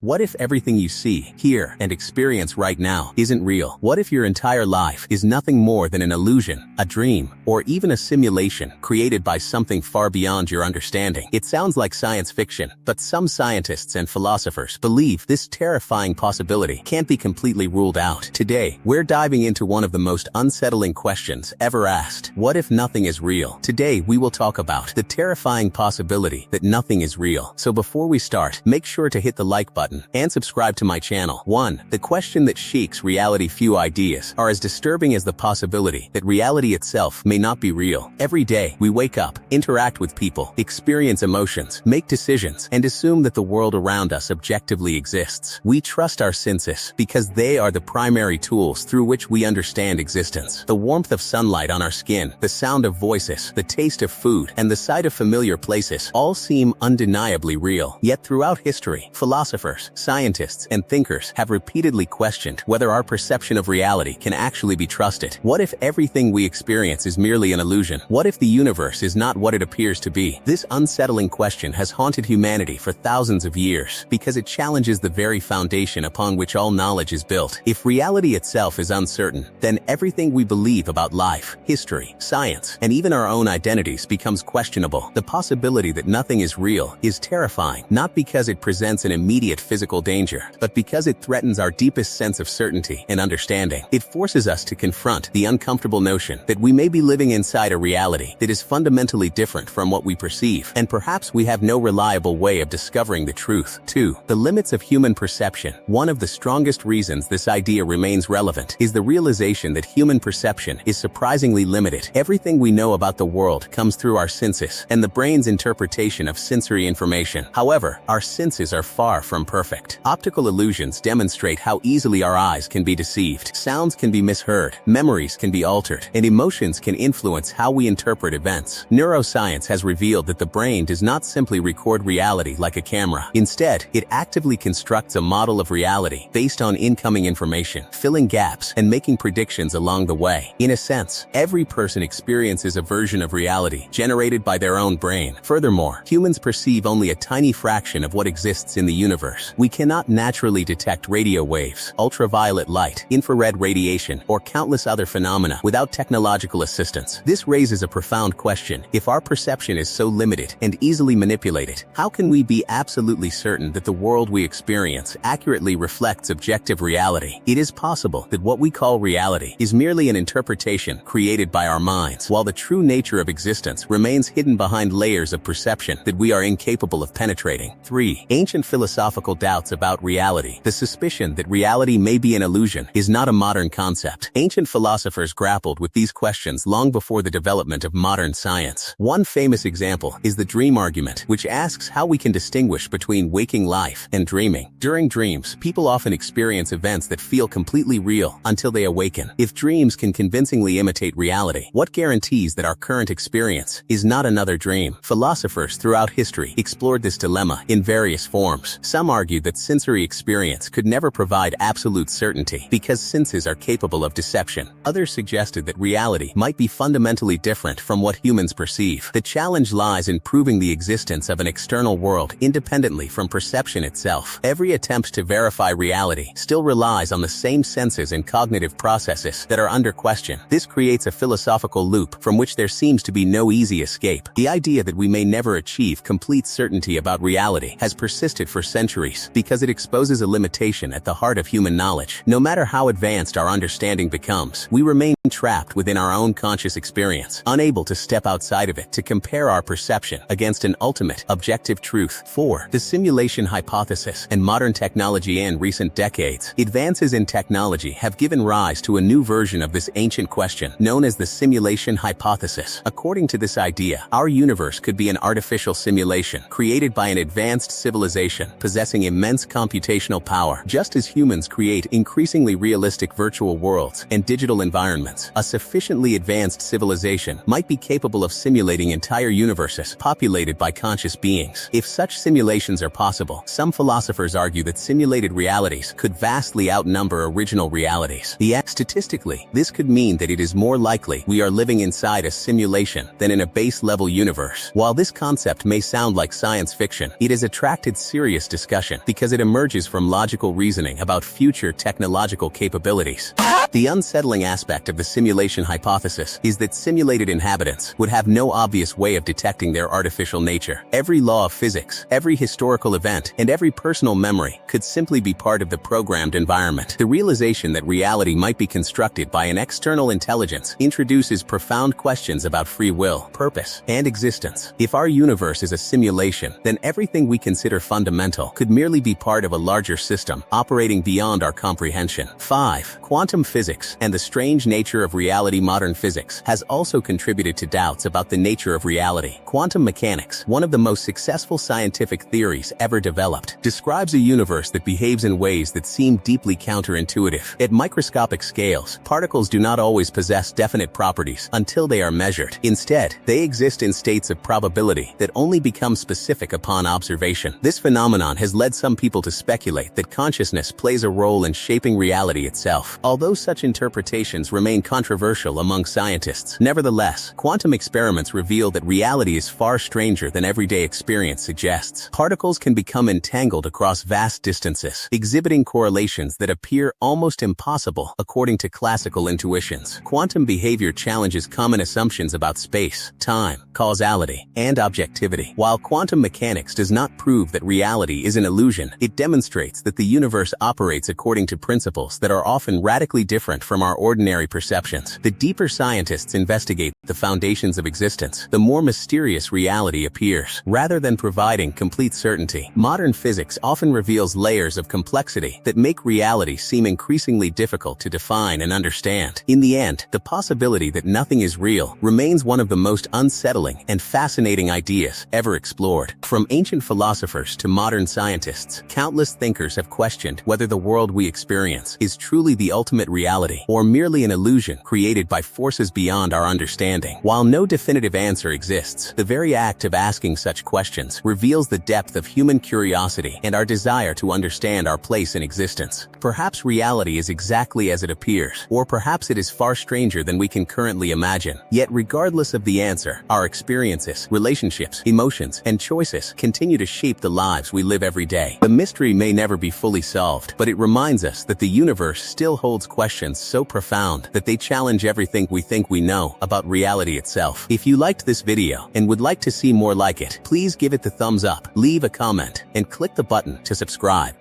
What if everything you see, hear, and experience right now isn't real? What if your entire life is nothing more than an illusion, a dream, or even a simulation created by something far beyond your understanding? It sounds like science fiction, but some scientists and philosophers believe this terrifying possibility can't be completely ruled out. Today, we're diving into one of the most unsettling questions ever asked. What if nothing is real? Today, we will talk about the terrifying possibility that nothing is real. So before we start, make sure to hit the like button and subscribe to my channel. 1. The question that shakes reality. Few ideas are as disturbing as the possibility that reality itself may not be real. Every day, we wake up, interact with people, experience emotions, make decisions, and assume that the world around us objectively exists. We trust our senses because they are the primary tools through which we understand existence. The warmth of sunlight on our skin, the sound of voices, the taste of food, and the sight of familiar places all seem undeniably real. Yet throughout history, philosophers, scientists, and thinkers have repeatedly questioned whether our perception of reality can actually be trusted. What if everything we experience is merely an illusion? What if the universe is not what it appears to be? This unsettling question has haunted humanity for thousands of years because it challenges the very foundation upon which all knowledge is built. If reality itself is uncertain, then everything we believe about life, history, science, and even our own identities becomes questionable. The possibility that nothing is real is terrifying, not because it presents an immediate physical danger, but because it threatens our deepest sense of certainty and understanding. It forces us to confront the uncomfortable notion that we may be living inside a reality that is fundamentally different from what we perceive, and perhaps we have no reliable way of discovering the truth. 2. The limits of human perception. One of the strongest reasons this idea remains relevant is the realization that human perception is surprisingly limited. Everything we know about the world comes through our senses and the brain's interpretation of sensory information. However, our senses are far from perfect. Optical illusions demonstrate how easily our eyes can be deceived. Sounds can be misheard, memories can be altered, and emotions can influence how we interpret events. Neuroscience has revealed that the brain does not simply record reality like a camera. Instead, it actively constructs a model of reality based on incoming information, filling gaps and making predictions along the way. In a sense, every person experiences a version of reality generated by their own brain. Furthermore, humans perceive only a tiny fraction of what exists in the universe. We cannot naturally detect radio waves, ultraviolet light, infrared radiation, or countless other phenomena without technological assistance. This raises a profound question. If our perception is so limited and easily manipulated, how can we be absolutely certain that the world we experience accurately reflects objective reality? It is possible that what we call reality is merely an interpretation created by our minds, while the true nature of existence remains hidden behind layers of perception that we are incapable of penetrating. 3. Ancient philosophical doubts about reality. The suspicion that reality may be an illusion is not a modern concept. Ancient philosophers grappled with these questions long before the development of modern science. One famous example is the dream argument, which asks how we can distinguish between waking life and dreaming. During dreams, people often experience events that feel completely real until they awaken. If dreams can convincingly imitate reality, what guarantees that our current experience is not another dream? Philosophers throughout history explored this dilemma in various forms. Some argued that sensory experience could never provide absolute certainty because senses are capable of deception. Others suggested that reality might be fundamentally different from what humans perceive. The challenge lies in proving the existence of an external world independently from perception itself. Every attempt to verify reality still relies on the same senses and cognitive processes that are under question. This creates a philosophical loop from which there seems to be no easy escape. The idea that we may never achieve complete certainty about reality has persisted for centuries because it exposes a limitation at the heart of human knowledge. No matter how advanced our understanding becomes, we remain trapped within our own conscious experience, unable to step outside of it to compare our perception against an ultimate, objective truth. 4. The simulation hypothesis. In modern technology and recent decades, advances in technology have given rise to a new version of this ancient question, known as the simulation hypothesis. According to this idea, our universe could be an artificial simulation created by an advanced civilization possessing immense computational power. Just as humans create increasingly realistic virtual worlds and digital environments, a sufficiently advanced civilization might be capable of simulating entire universes populated by conscious beings. If such simulations are possible, some philosophers argue that simulated realities could vastly outnumber original realities. Statistically, this could mean that it is more likely we are living inside a simulation than in a base-level universe. While this concept may sound like science fiction, it has attracted serious discussion discussion because it emerges from logical reasoning about future technological capabilities. The unsettling aspect of the simulation hypothesis is that simulated inhabitants would have no obvious way of detecting their artificial nature. Every law of physics, every historical event, and every personal memory could simply be part of the programmed environment. The realization that reality might be constructed by an external intelligence introduces profound questions about free will, purpose, and existence. If our universe is a simulation, then everything we consider fundamental could merely be part of a larger system operating beyond our comprehension. 5. Quantum physics and the strange nature of reality. Modern physics has also contributed to doubts about the nature of reality. Quantum mechanics, one of the most successful scientific theories ever developed, describes a universe that behaves in ways that seem deeply counterintuitive. At microscopic scales, particles do not always possess definite properties until they are measured. Instead, they exist in states of probability that only become specific upon observation. This phenomenon has led some people to speculate that consciousness plays a role in shaping reality itself. Although such interpretations remain controversial among scientists, nevertheless, quantum experiments reveal that reality is far stranger than everyday experience suggests. Particles can become entangled across vast distances, exhibiting correlations that appear almost impossible according to classical intuitions. Quantum behavior challenges common assumptions about space, time, causality, and objectivity. While quantum mechanics does not prove that reality is an illusion, it demonstrates that the universe operates according to principles that are often radically different from our ordinary perceptions. The deeper scientists investigate the foundations of existence, the more mysterious reality appears. Rather than providing complete certainty, modern physics often reveals layers of complexity that make reality seem increasingly difficult to define and understand. In the end, the possibility that nothing is real remains one of the most unsettling and fascinating ideas ever explored. From ancient philosophers to modern scientists, countless thinkers have questioned whether the world we experience is truly the ultimate reality or merely an illusion created by forces beyond our understanding. While no definitive answer exists, the very act of asking such questions reveals the depth of human curiosity and our desire to understand our place in existence. Perhaps reality is exactly as it appears, or perhaps it is far stranger than we can currently imagine. Yet regardless of the answer, our experiences, relationships, emotions, and choices continue to shape the lives we live every day. The mystery may never be fully solved, but it reminds us that the universe still holds questions so profound that they challenge everything we think we know about reality itself. If you liked this video and would like to see more like it, please give it the thumbs up, leave a comment, and click the button to subscribe.